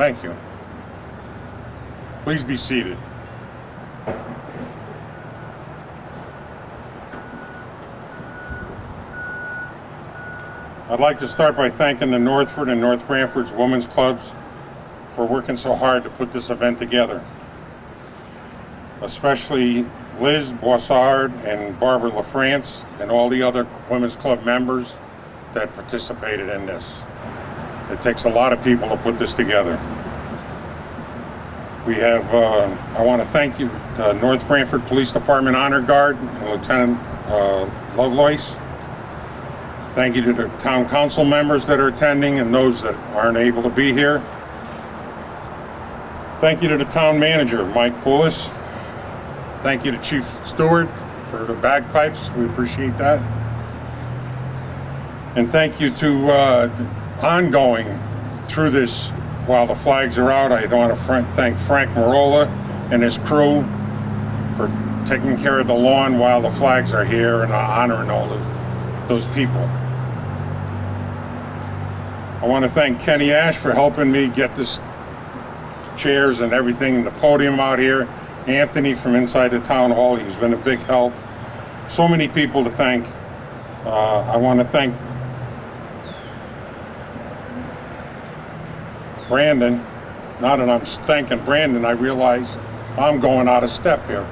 Thank you. Please be seated. I'd like to start by thanking the Northford and North Branford's women's clubs for working so hard to put this event together. Especially Liz Boissard and Barbara LaFrance and all the other women's club members that participated in this. It takes a lot of people to put this together. We have, I want to thank you, the North Branford Police Department Honor Guard and Lieutenant Lovelace. Thank you to the town council members that are attending and those that aren't able to be here. Thank you to the town manager, Mike Poulos. Thank you to Chief Stewart for the bagpipes. We appreciate that. And thank you to ongoing through this while the flags are out. I want to thank Frank Marola and his crew for taking care of the lawn while the flags are here and honoring all those people. I want to thank Kenny Ash for helping me get this chairs and everything, the podium out here. Anthony from inside the town hall, he's been a big help. So many people to thank. I want to thank Brandon. Now that I'm thanking Brandon, I realize I'm going out of step here.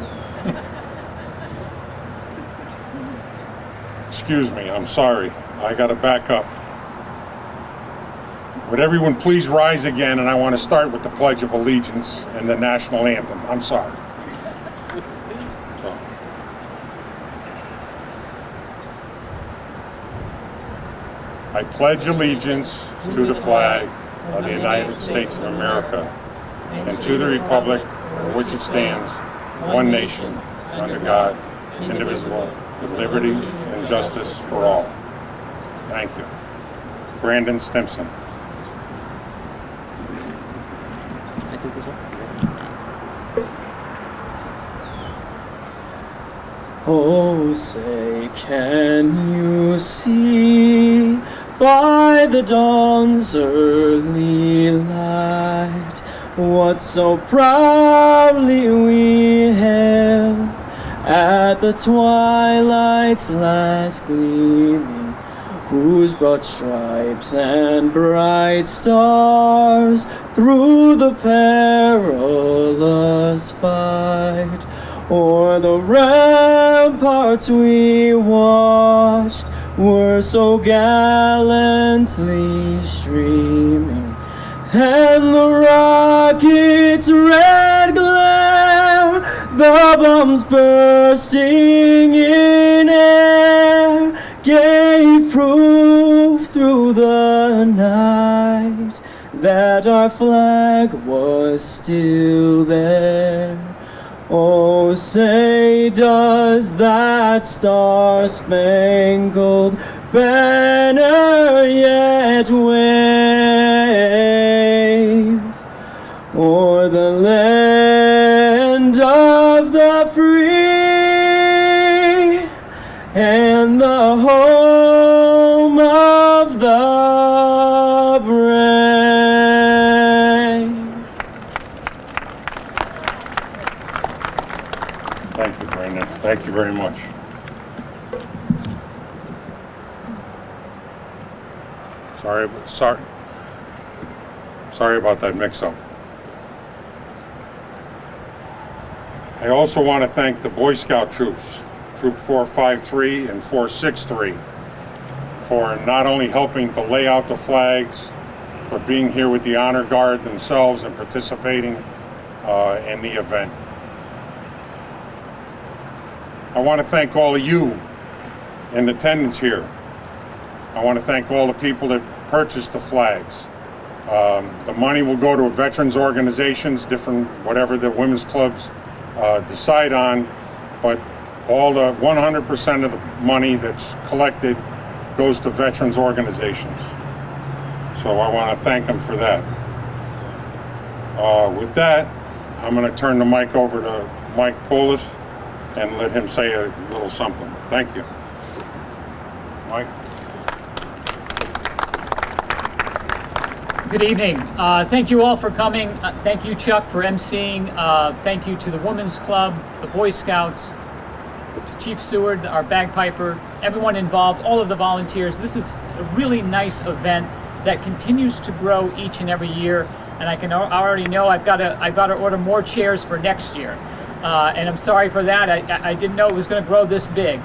Excuse me, I'm sorry. I got to back up. Would everyone please rise again, and I want to start with the Pledge of Allegiance and the National Anthem. I'm sorry. I pledge allegiance to the flag of the United States of America and to the republic for which it stands, one nation, under God, indivisible, with liberty and justice for all. Thank you. Brandon Stimson. I took this off. Oh, say, can you see by the dawn's early light what so proudly we hailed at the twilight's last gleaming, whose broad stripes and bright stars through the perilous fight o'er the ramparts we watched were so gallantly streaming, and the rocket's red glare, the bombs bursting in air, gave proof through the night that our flag was still there. Oh, say, does that star-spangled banner yet wave o'er the land of the free and the home of the brave? Thank you, Brandon. Thank you very much. Sorry about that mix-up. I also want to thank the Boy Scout troops, Troop 453 and 463, for not only helping to lay out the flags, but being here with the Honor Guard themselves and participating in the event. I want to thank all of you in attendance here. I want to thank all the people that purchased the flags. The money will go to veterans organizations, different, whatever the women's clubs decide on, but all the 100% of the money that's collected goes to veterans organizations. So I want to thank them for that. With that, I'm going to turn the mic over to Mike Poulos and let him say a little something. Thank you. Mike? Good evening. Thank you all for coming. Thank you, Chuck, for emceeing. Thank you to the Women's Club, the Boy Scouts, to Chief Seward, our bagpiper, everyone involved, all of the volunteers. This is a really nice event that continues to grow each and every year. And I already know I've got to order more chairs for next year. And I'm sorry for that. I didn't know it was going to grow this big.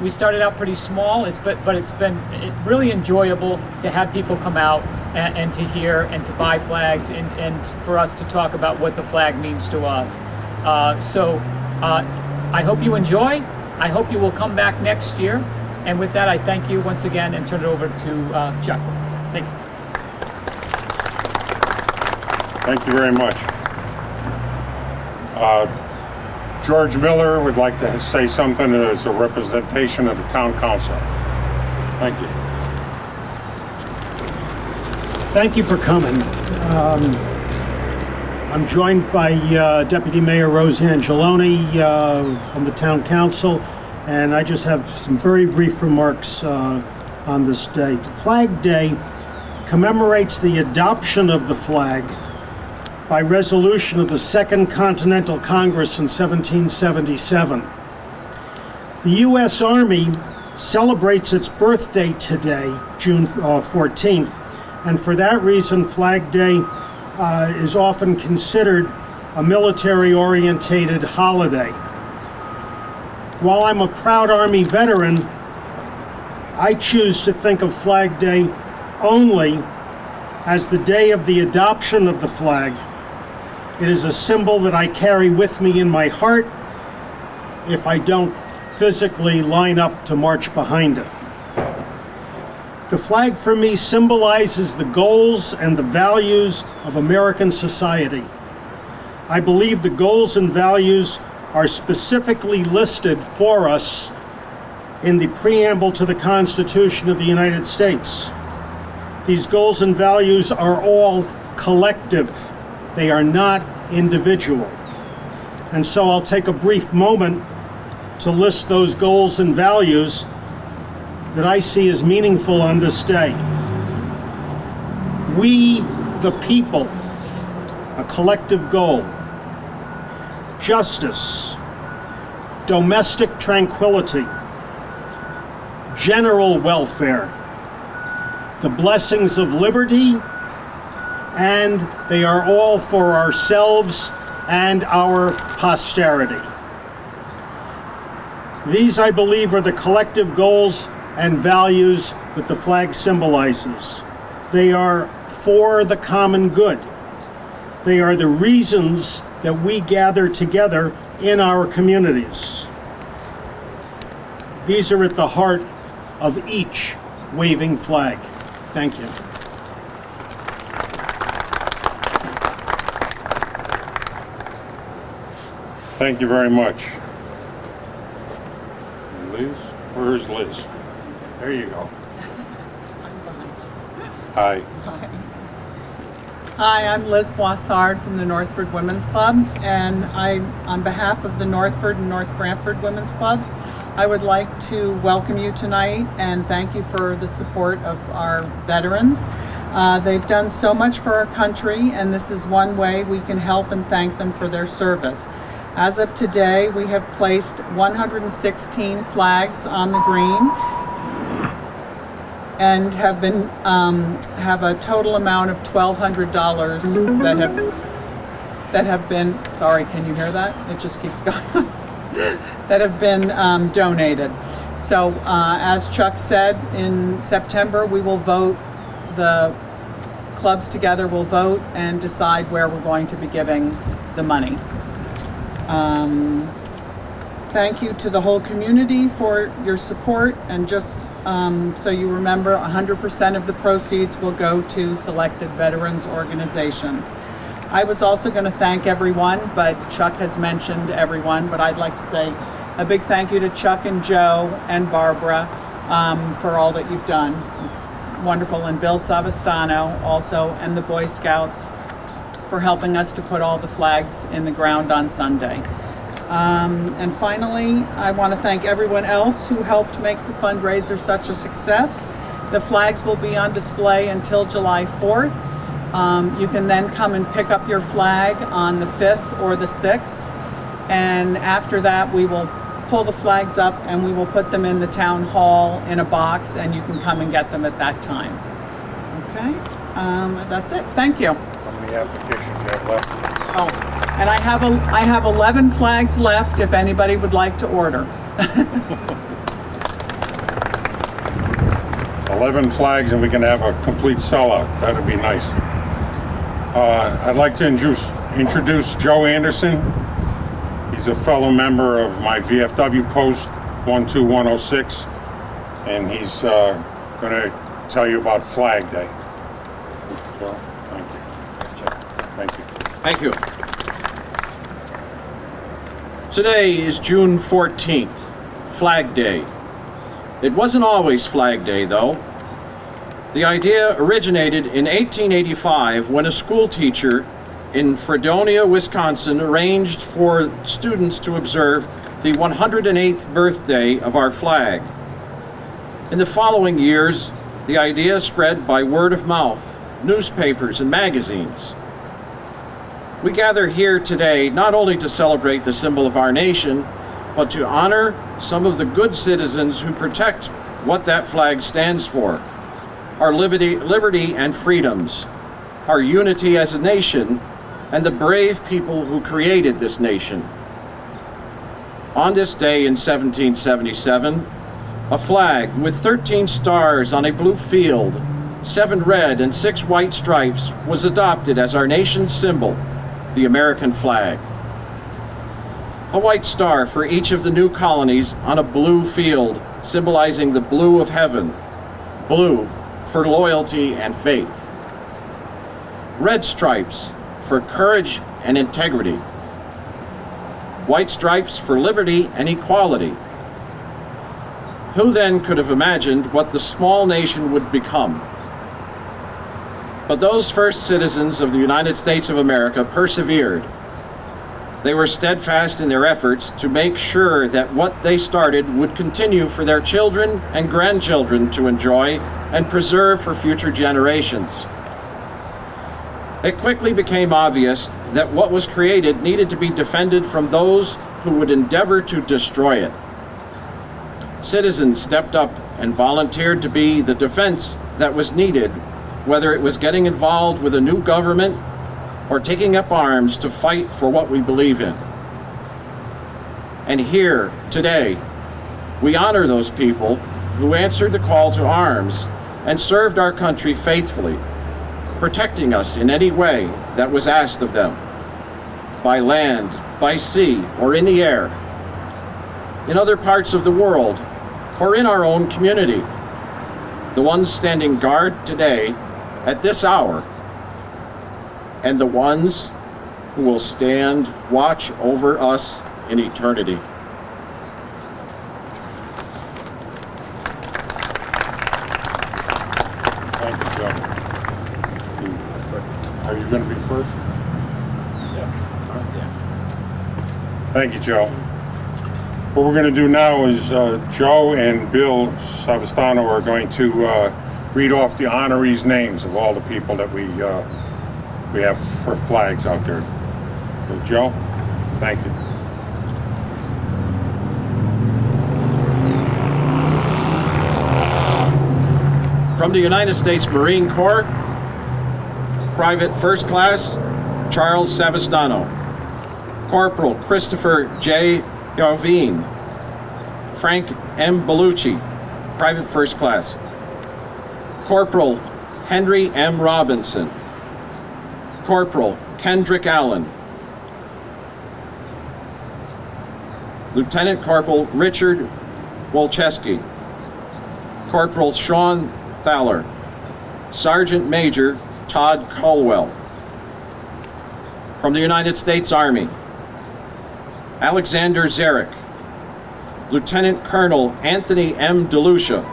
We started out pretty small, but it's been really enjoyable to have people come out and to hear and to buy flags and for us to talk about what the flag means to us. I hope you enjoy. I hope you will come back next year. And with that, I thank you once again and turn it over to Chuck. Thank you. Thank you very much. George Miller would like to say something as a representation of the town council. Thank you. Thank you for coming. I'm joined by Deputy Mayor Rose Angeloni from the Town Council, and I just have some very brief remarks on this day. Flag Day commemorates the adoption of the flag by resolution of the Second Continental Congress in 1777. The U.S. Army celebrates its birthday today, June 14th, and for that reason, Flag Day is often considered a military-orientated holiday. While I'm a proud Army veteran, I choose to think of Flag Day only as the day of the adoption of the flag. It is a symbol that I carry with me in my heart if I don't physically line up to march behind it. The flag for me symbolizes the goals and the values of American society. I believe the goals and values are specifically listed for us in the preamble to the Constitution of the United States. These goals and values are all collective. They are not individual. And so I'll take a brief moment to list those goals and values that I see as meaningful on this day. We, the people, a collective goal. Justice, domestic tranquility, general welfare, the blessings of liberty, and they are all for ourselves and our posterity. These, I believe, are the collective goals and values that the flag symbolizes. They are for the common good. They are the reasons that we gather together in our communities. These are at the heart of each waving flag. Thank you. Thank you very much. Liz? Where's Liz? There you go. Hi. Hi, I'm Liz Boissard from the Northford Women's Club, and on behalf of the Northford and North Branford Women's Clubs, I would like to welcome you tonight and thank you for the support of our veterans. They've done so much for our country, and this is one way we can help and thank them for their service. As of today, we have placed 116 flags on the green and have a total amount of $1,200 that have been, sorry, can you hear that? It just keeps going. That have been donated. So as Chuck said, in September we will vote, the clubs together will vote and decide where we're going to be giving the money. Thank you to the whole community for your support, and just so you remember, 100% of the proceeds will go to selected veterans organizations. I was also going to thank everyone, but Chuck has mentioned everyone, but I'd like to say a big thank you to Chuck and Joe and Barbara for all that you've done. It's wonderful, and Bill Savastano also, and the Boy Scouts for helping us to put all the flags in the ground on Sunday. And finally, I want to thank everyone else who helped make the fundraiser such a success. The flags will be on display until July 4th. You can then come and pick up your flag on the 5th or the 6th. And after that, we will pull the flags up and we will put them in the town hall in a box, and you can come and get them at that time. Okay, that's it. Thank you. How many applications do you have left? Oh, and I have 11 flags left if anybody would like to order. 11 flags and we can have a complete sellout. That'd be nice. I'd like to introduce Joe Anderson. He's a fellow member of my VFW post 12106, and he's going to tell you about Flag Day. Joe, thank you. Thank you. Thank you. Today is June 14th, Flag Day. It wasn't always Flag Day, though. The idea originated in 1885 when a school teacher in Fredonia, Wisconsin, arranged for students to observe the 108th birthday of our flag. In the following years, the idea spread by word of mouth, newspapers, and magazines. We gather here today not only to celebrate the symbol of our nation, but to honor some of the good citizens who protect what that flag stands for: our liberty and freedoms, our unity as a nation, and the brave people who created this nation. On this day in 1777, a flag with 13 stars on a blue field, 7 red and 6 white stripes was adopted as our nation's symbol, the American flag. A white star for each of the new colonies on a blue field, symbolizing the blue of heaven, blue for loyalty and faith. Red stripes for courage and integrity. White stripes for liberty and equality. Who then could have imagined what the small nation would become? But those first citizens of the United States of America persevered. They were steadfast in their efforts to make sure that what they started would continue for their children and grandchildren to enjoy and preserve for future generations. It quickly became obvious that what was created needed to be defended from those who would endeavor to destroy it. Citizens stepped up and volunteered to be the defense that was needed, whether it was getting involved with a new government or taking up arms to fight for what we believe in. And here, today, we honor those people who answered the call to arms and served our country faithfully, protecting us in any way that was asked of them, by land, by sea, or in the air, in other parts of the world, or in our own community. The ones standing guard today, at this hour, and the ones who will stand watch over us in eternity. Thank you, Joe. Are you going to be first? Yeah. Thank you, Joe. What we're going to do now is Joe and Bill Savastano are going to read off the honorees' names of all the people that we have for flags out there. So, Joe, thank you. From the United States Marine Corps, Private First Class Charles Savastano, Corporal Christopher J. Yarvine, Frank M. Bellucci, Private First Class, Corporal Henry M. Robinson, Corporal Kendrick Allen, Lieutenant Corporal Richard Wolcheski, Corporal Sean Thaler, Sergeant Major Todd Colwell. From the United States Army, Alexander Zarek, Lieutenant Colonel Anthony M. DeLucia,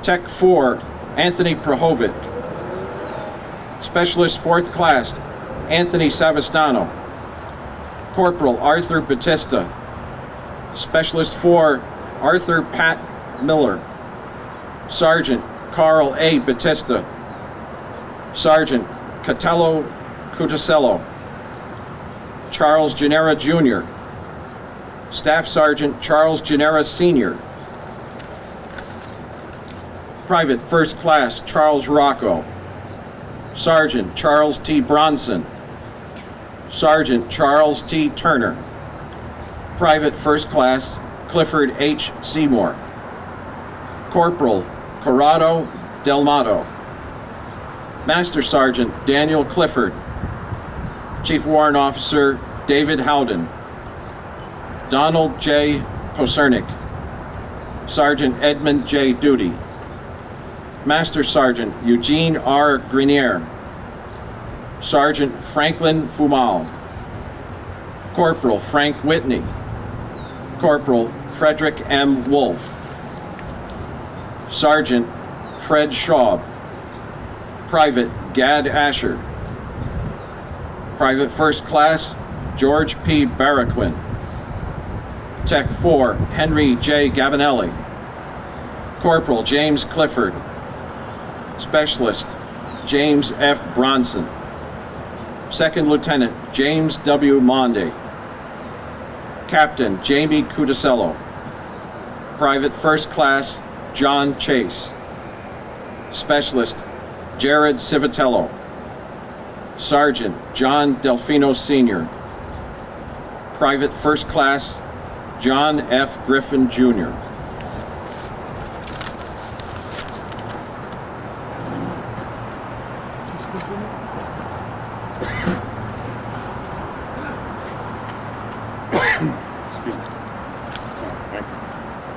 Tech 4 Anthony Prohovic, Specialist 4th Class Anthony Savastano, Corporal Arthur Batista, Specialist 4 Arthur Pat Miller, Sergeant Carl A. Batista, Sergeant Catello Cuticello, Charles Genera Jr., Staff Sergeant Charles Genera Sr., Private First Class Charles Rocco, Sergeant Charles T. Bronson, Sergeant Charles T. Turner, Private First Class Clifford H. Seymour, Corporal Corrado Delmato, Master Sergeant Daniel Clifford, Chief Warrant Officer David Howden, Donald J. Kocernik, Sergeant Edmund J. Duty, Master Sergeant Eugene R. Grenier, Sergeant Franklin Fumal, Corporal Frank Whitney, Corporal Frederick M. Wolf, Sergeant Fred Schaub, Private Gad Asher, Private First Class George P. Barraquin, Tech 4 Henry J. Gavinelli, Corporal James Clifford, Specialist James F. Bronson, Second Lieutenant James W. Monde, Captain Jamie Cuticello, Private First Class John Chase, Specialist Jared Civitello, Sergeant John Delfino Sr., Private First Class John F. Griffin Jr. Excuse me.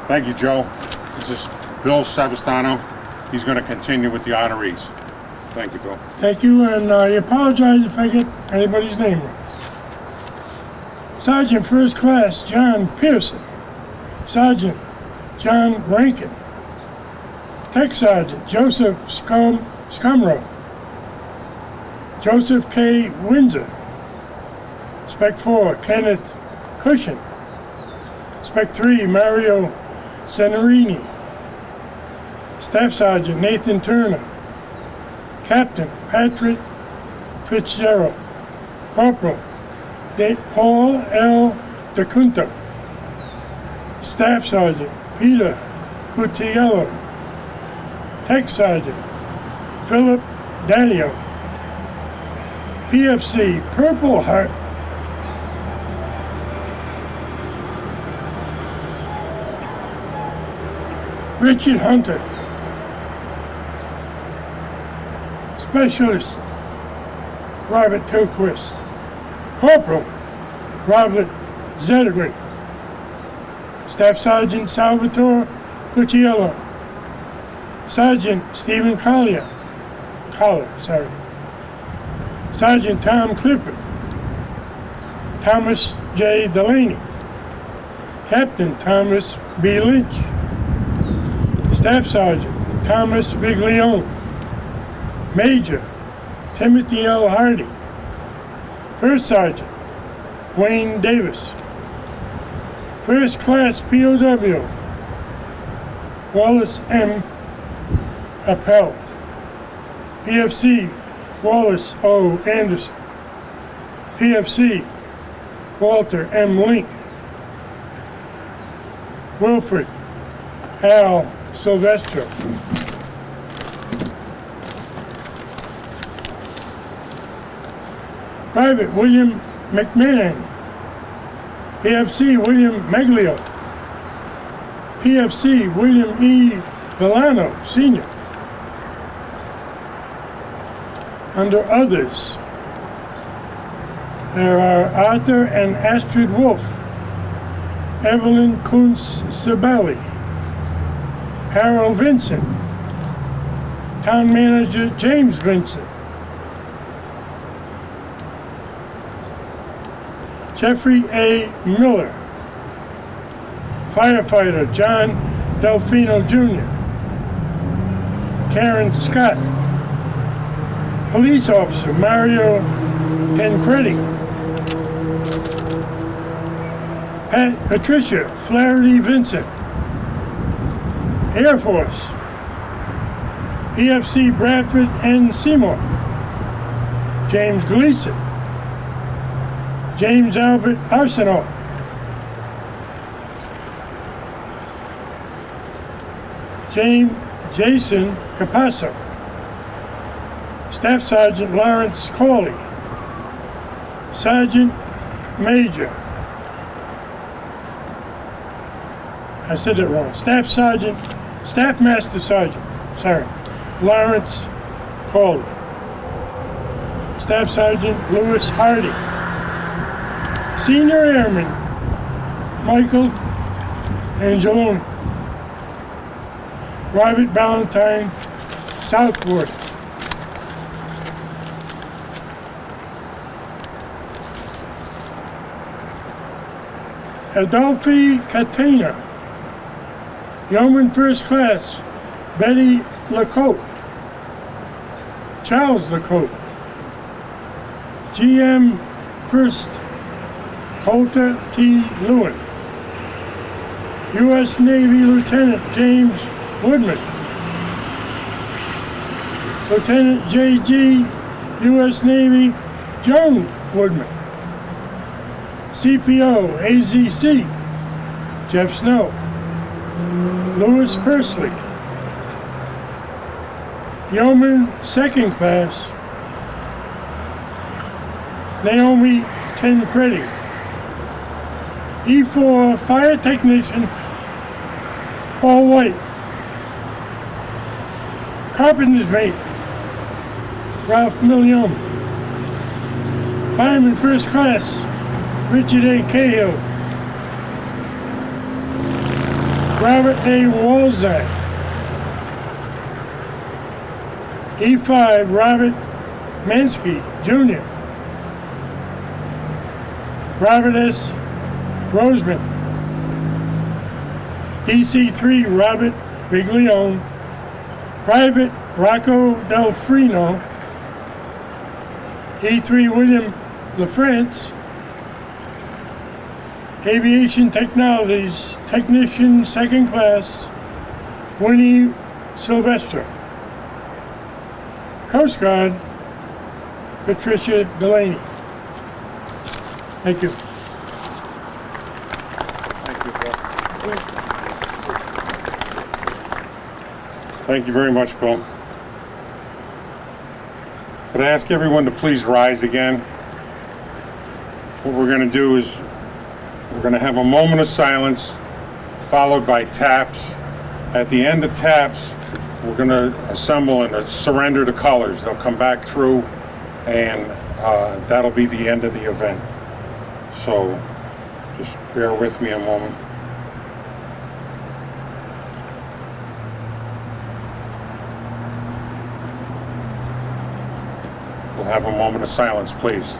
Thank you, Joe. This is Bill Savastano. He's going to continue with the honorees. Thank you, Bill. Thank you, and I apologize if I get anybody's name wrong. Sergeant First Class John Pearson, Sergeant John Rankin, Tech Sergeant Joseph Scumrow, Joseph K. Windsor, Spec 4 Kenneth Cushion, Spec 3 Mario Senarini, Staff Sergeant Nathan Turner, Captain Patrick Fitzgerald, Corporal Paul L. DeCunto, Staff Sergeant Peter Cutiello, Tech Sergeant Philip Danio, PFC Purple Heart Richard Hunter, Specialist Robert Tilquist, Corporal Robert Zedegrin, Staff Sergeant Salvatore Cutiello, Sergeant Stephen Collier, Sergeant Tom Clifford, Thomas J. Delaney, Captain Thomas B. Lynch, Staff Sergeant Thomas Viglione, Major Timothy L. Hardy, First Sergeant Wayne Davis, First Class POW Wallace M. Appel, PFC Wallace O. Anderson, PFC Walter M. Link, Wilfred Al Silvestro, Private William McMahon, PFC William Meglio, PFC William E. Villano, Sr. Under others, there are Arthur and Astrid Wolf, Evelyn Kuntz Sibeli, Harold Vincent, Town Manager James Vincent, Jeffrey A. Miller, Firefighter John Delfino Jr., Karen Scott, Police Officer Mario Tancredi, Patricia Flaherty Vincent, Air Force, PFC Branford and Seymour, James Gleason, James Albert Arsenault, Jason Capasso, Staff Sergeant Lawrence Corley, Sergeant Major, I said that wrong, Staff Master Sergeant, sorry, Lawrence Corley, Staff Sergeant Lewis Hardy, Senior Airman Michael Angeloni, Robert Ballantyne, Southport, Adolphe Catena, Yeoman First Class Betty Lacote, Charles Lacote, GM First Colter T. Lewin, U.S. Navy Lieutenant James Woodman, Lieutenant J.G. U.S. Navy Joan Woodman, CPO AZC Jeff Snow, Louis Persley, Yeoman Second Class Naomi Tancredi, E4 Fire Technician Paul White, Carpenter's Mate Ralph Million, Fireman First Class Richard A. Cahill, Robert A. Walzak, E5 Robert Mansky Jr., Robert S. Roseman, EC3 Robert Biglione, Private Rocco Delfrino, E3 William LaFrance, Aviation Technologies Technician Second Class Winnie Silvestre, Coast Guard Patricia Delaney. Thank you. Thank you, Bill. Thank you very much, Bill. Could I ask everyone to please rise again? What we're going to do is we're going to have a moment of silence followed by taps. At the end of taps, we're going to assemble and surrender the colors. They'll come back through, and that'll be the end of the event. So just bear with me a moment. We'll have a moment of silence, please.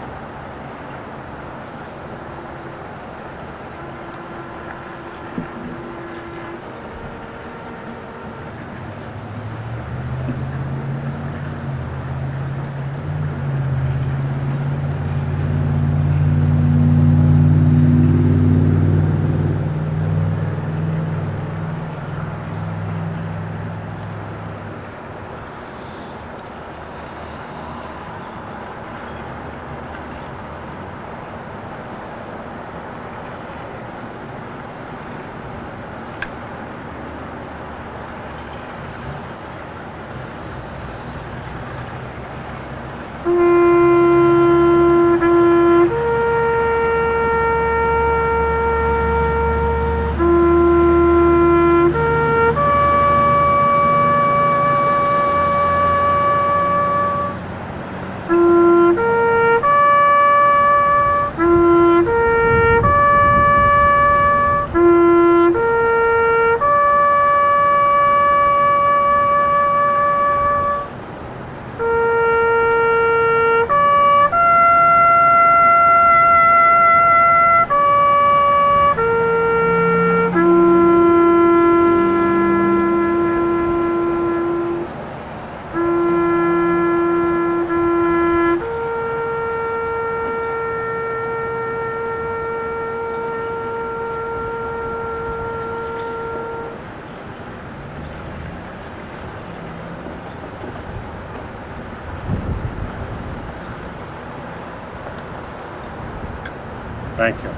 Thank you.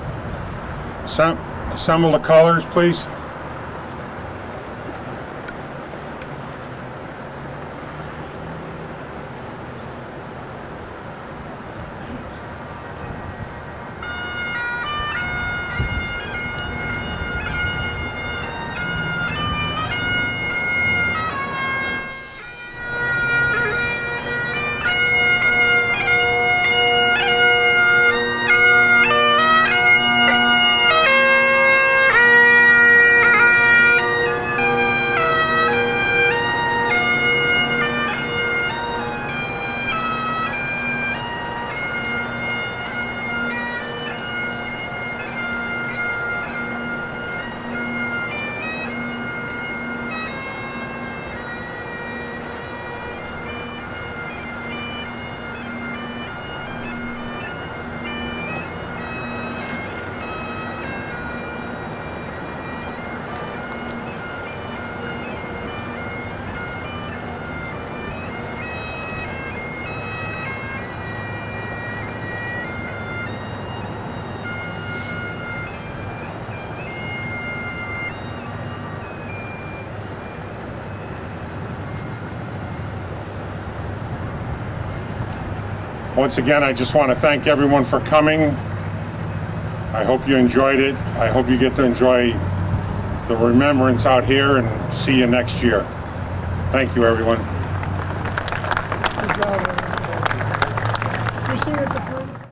Assemble the colors, please. Once again, I just want to thank everyone for coming. I hope you enjoyed it. I hope you get to enjoy the remembrance out here, and see you next year. Thank you, everyone.